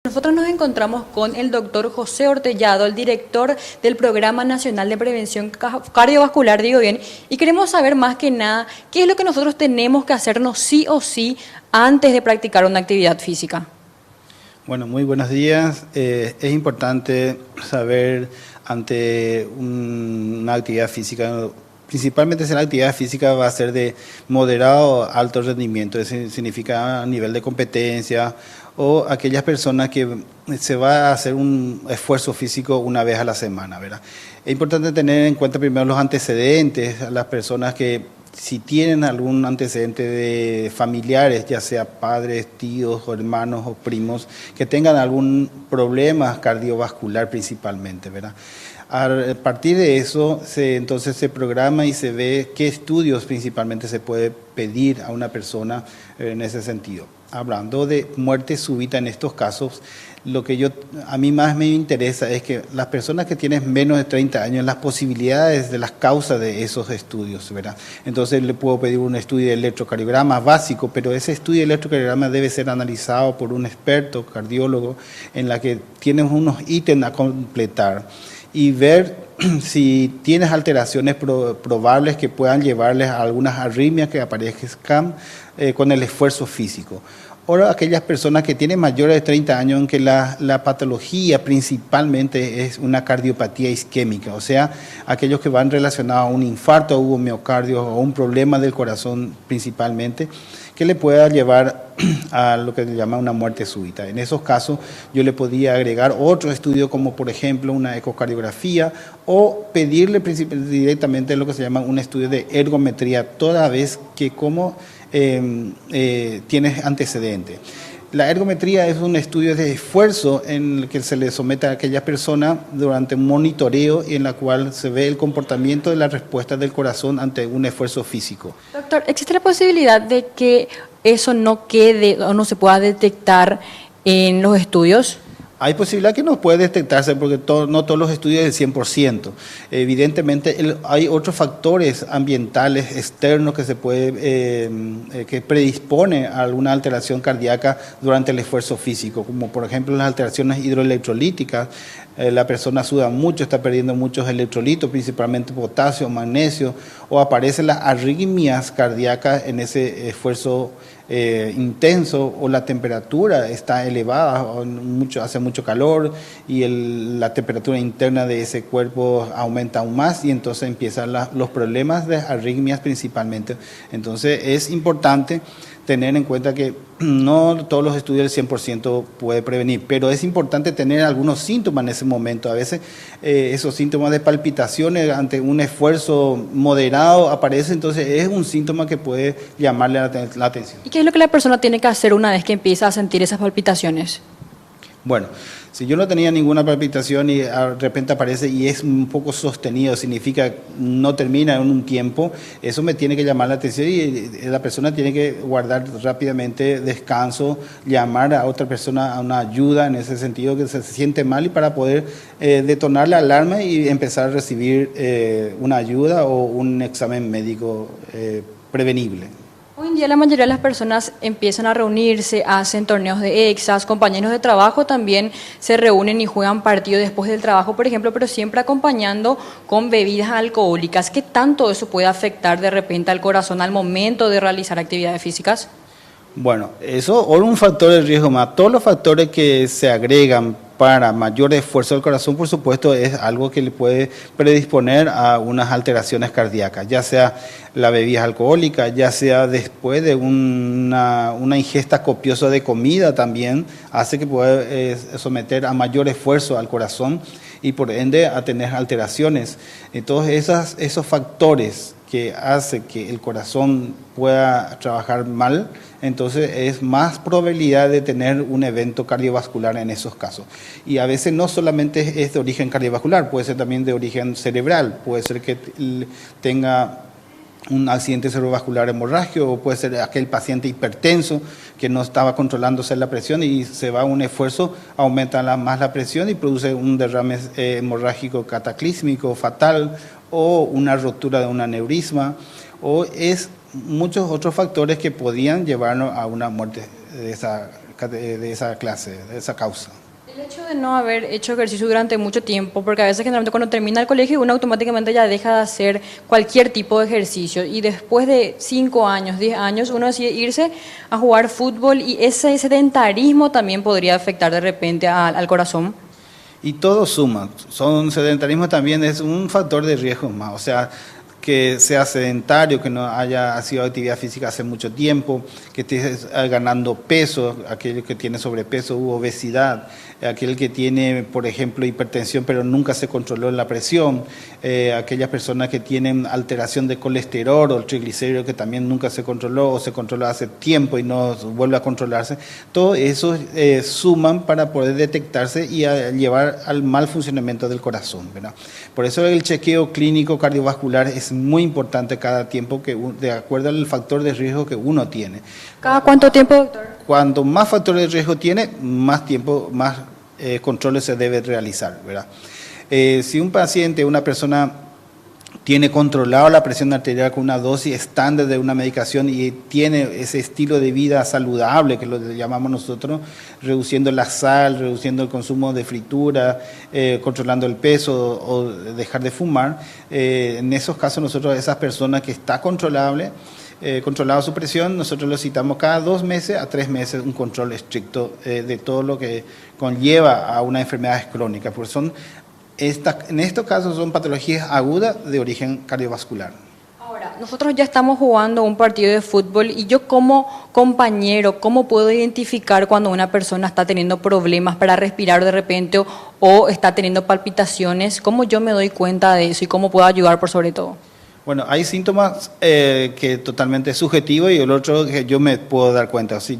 Nosotros nos encontramos con el doctor José Ortellado, el director del Programa Nacional de Prevención Cardiovascular, digo bien, y queremos saber más que nada qué es lo que nosotros tenemos que hacernos sí o sí antes de practicar una actividad física. Bueno, muy buenos días. Es importante saber ante una actividad física, principalmente si la actividad física va a ser de moderado a alto rendimiento, eso significa a nivel de competencia, o aquellas personas que se va a hacer un esfuerzo físico una vez a la semana, ¿verdad? Es importante tener en cuenta primero los antecedentes, a las personas que si tienen algún antecedente de familiares, ya sea padres, tíos, o hermanos o primos, que tengan algún problema cardiovascular principalmente, ¿verdad? A partir de eso, entonces se programa y se ve qué estudios principalmente se puede pedir a una persona en ese sentido. Hablando de muerte súbita en estos casos, lo que a mí más me interesa es que las personas que tienen menos de 30 años, las posibilidades de las causas de esos estudios, ¿verdad? Entonces le puedo pedir un estudio de electrocardiograma básico, pero ese estudio de electrocardiograma debe ser analizado por un experto cardiólogo en la que tienes unos ítems a completar y ver si tienes alteraciones probables que puedan llevarles a algunas arritmias que aparezcan con el esfuerzo físico. O aquellas personas que tienen mayores de 30 años en que la patología principalmente es una cardiopatía isquémica, o sea, aquellos que van relacionados a un infarto o un miocardio o un problema del corazón principalmente, que le pueda llevar a lo que se llama una muerte súbita. En esos casos yo le podría agregar otro estudio como por ejemplo una ecocardiografía o pedirle directamente lo que se llama un estudio de ergometría toda vez que como tienes antecedentes. La ergometría es un estudio de esfuerzo en el que se le somete a aquella persona durante un monitoreo y en la cual se ve el comportamiento de la respuesta del corazón ante un esfuerzo físico. Doctor, ¿existe la posibilidad de que eso no quede o no se pueda detectar en los estudios? Hay posibilidad que no puede detectarse porque no todos los estudios es del 100%. Evidentemente hay otros factores ambientales externos que que predispone a alguna alteración cardíaca durante el esfuerzo físico, como por ejemplo las alteraciones hidroelectrolíticas. La persona suda mucho, está perdiendo muchos electrolitos, principalmente potasio, magnesio, o aparecen las arritmias cardíacas en ese esfuerzo intenso, o la temperatura está elevada, hace mucho calor y la temperatura interna de ese cuerpo aumenta aún más y entonces empiezan los problemas de arritmias principalmente. Entonces es importante tener en cuenta que no todos los estudios del 100% puede prevenir, pero es importante tener algunos síntomas en ese momento. A veces esos síntomas de palpitaciones ante un esfuerzo moderado aparecen, entonces es un síntoma que puede llamarle la atención. ¿Y qué es lo que la persona tiene que hacer una vez que empieza a sentir esas palpitaciones? Bueno, si yo no tenía ninguna palpitación y de repente aparece y es un poco sostenido, significa no termina en un tiempo, eso me tiene que llamar la atención y la persona tiene que guardar rápidamente descanso, llamar a otra persona a una ayuda en ese sentido que se siente mal y para poder detonar la alarma y empezar a recibir una ayuda o un examen médico prevenible. Hoy en día la mayoría de las personas empiezan a reunirse, hacen torneos de exas, compañeros de trabajo también se reúnen y juegan partidos después del trabajo, por ejemplo, pero siempre acompañando con bebidas alcohólicas. ¿Qué tanto eso puede afectar de repente al corazón al momento de realizar actividades físicas? Bueno, eso es un factor de riesgo más. Todos los factores que se agregan para mayor esfuerzo del corazón, por supuesto, es algo que le puede predisponer a unas alteraciones cardíacas, ya sea la bebida alcohólica, ya sea después de una ingesta copiosa de comida también, hace que pueda someter a mayor esfuerzo al corazón y por ende a tener alteraciones. Entonces esos factores que hace que el corazón pueda trabajar mal, entonces es más probabilidad de tener un evento cardiovascular en esos casos. Y a veces no solamente es de origen cardiovascular, puede ser también de origen cerebral, puede ser que tenga un accidente cerebrovascular hemorrágico, o puede ser aquel paciente hipertenso que no estaba controlándose la presión y se va a un esfuerzo, aumenta más la presión y produce un derrame hemorrágico cataclísmico fatal, o una rotura de un aneurisma, o es muchos otros factores que podían llevarnos a una muerte de esa de esa clase, de esa causa. El hecho de no haber hecho ejercicio durante mucho tiempo, porque a veces generalmente cuando termina el colegio uno automáticamente ya deja de hacer cualquier tipo de ejercicio y después de 5 años, 10 años, uno decide irse a jugar fútbol y ese sedentarismo también podría afectar de repente al corazón. Y todo suma. Sedentarismo también es un factor de riesgo más. O sea, que sea sedentario, que no haya sido actividad física hace mucho tiempo, que estés ganando peso, aquel que tiene sobrepeso u obesidad, aquel que tiene, por ejemplo, hipertensión pero nunca se controló la presión, aquellas personas que tienen alteración de colesterol o el triglicérido que también nunca se controló o se controló hace tiempo y no vuelve a controlarse. Todo eso suman para poder detectarse y llevar al mal funcionamiento del corazón, ¿verdad? Por eso el chequeo clínico cardiovascular es muy importante cada tiempo, de acuerdo al factor de riesgo que uno tiene. ¿Cada cuánto tiempo, doctor? Cuanto más factores de riesgo tiene, más tiempo, más controles se debe realizar, ¿verdad? Si un paciente, una persona tiene controlado la presión arterial con una dosis estándar de una medicación y tiene ese estilo de vida saludable, que lo llamamos nosotros, reduciendo la sal, reduciendo el consumo de fritura, controlando el peso o dejar de fumar, en esos casos nosotros, esas personas que está controlado su presión, nosotros lo citamos cada 2 meses a 3 meses un control estricto de todo lo que conlleva a una enfermedad crónica, porque en estos casos son patologías agudas de origen cardiovascular. Ahora, nosotros ya estamos jugando un partido de fútbol y yo como compañero, ¿cómo puedo identificar cuando una persona está teniendo problemas para respirar de repente o está teniendo palpitaciones? ¿Cómo yo me doy cuenta de eso y cómo puedo ayudar por sobre todo? Bueno, hay síntomas que totalmente subjetivos y el otro que yo me puedo dar cuenta. Si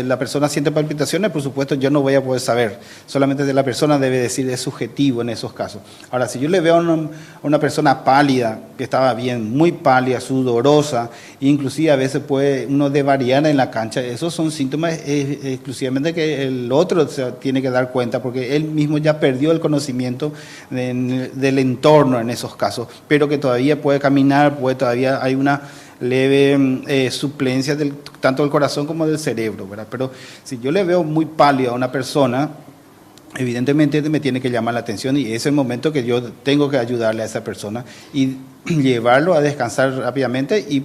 la persona siente palpitaciones, por supuesto yo no voy a poder saber. Solamente la persona debe decir es subjetivo en esos casos. Ahora, si yo le veo a una persona pálida, que estaba bien, muy pálida, sudorosa, inclusive a veces puede uno desvariar en la cancha, esos son síntomas exclusivamente que el otro se tiene que dar cuenta porque él mismo ya perdió el conocimiento del entorno en esos casos, pero que todavía puede caminar, todavía hay una leve suplencia tanto del corazón como del cerebro, ¿verdad? Pero si yo le veo muy pálido a una persona, evidentemente me tiene que llamar la atención y es el momento que yo tengo que ayudarle a esa persona y llevarlo a descansar rápidamente y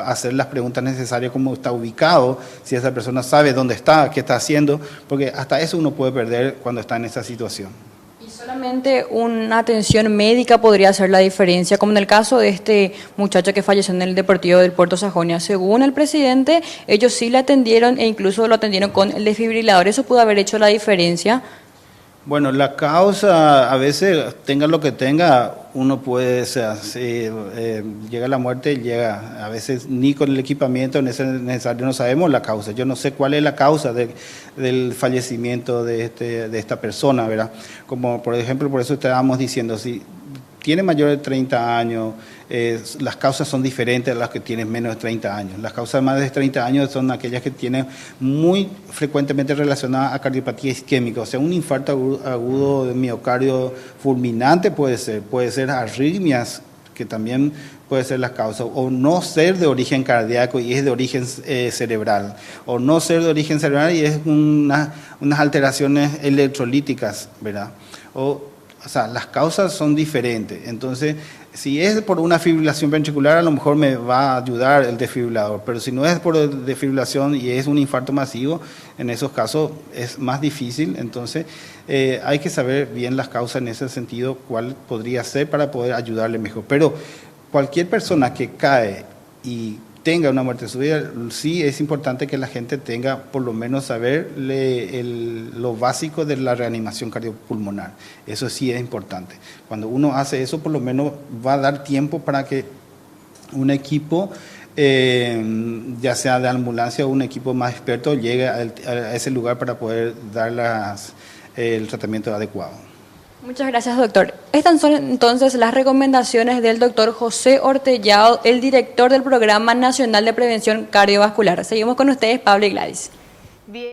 hacer las preguntas necesarias, cómo está ubicado, si esa persona sabe dónde está, qué está haciendo, porque hasta eso uno puede perder cuando está en esa situación. Y solamente una atención médica podría hacer la diferencia, como en el caso de este muchacho que falleció en el Deportivo del Puerto Sajonia. Según el presidente, ellos sí le atendieron e incluso lo atendieron con el desfibrilador. ¿Eso pudo haber hecho la diferencia? Bueno, la causa, a veces, tenga lo que tenga, uno puede, o sea, si llega la muerte, llega, a veces ni con el equipamiento necesario no sabemos la causa. Yo no sé cuál es la causa del fallecimiento de esta persona, ¿verdad? Como, por ejemplo, por eso estábamos diciendo, si tiene mayor de 30 años, las causas son diferentes a las que tienen menos de 30 años. Las causas de más de 30 años son aquellas que tienen muy frecuentemente relacionadas a cardiopatía isquémica, o sea, un infarto agudo de miocardio fulminante puede ser arritmias, que también puede ser la causa, o no ser de origen cardíaco y es de origen cerebral, o no ser de origen cerebral y es unas alteraciones electrolíticas, ¿verdad? O sea, las causas son diferentes. Entonces, si es por una fibrilación ventricular, a lo mejor me va a ayudar el desfibrilador, pero si no es por desfibrilación y es un infarto masivo, en esos casos es más difícil. Entonces, hay que saber bien las causas en ese sentido, cuál podría ser para poder ayudarle mejor. Pero cualquier persona que cae y tenga una muerte súbita, sí es importante que la gente tenga por lo menos saber lo básico de la reanimación cardiopulmonar. Eso sí es importante. Cuando uno hace eso, por lo menos va a dar tiempo para que un equipo, ya sea de ambulancia o un equipo más experto, llegue a ese lugar para poder dar el tratamiento adecuado. Muchas gracias, doctor. Estas son entonces las recomendaciones del doctor José Ortellado, el director del Programa Nacional de Prevención Cardiovascular. Seguimos con ustedes, Pablo y Gladys. Bien.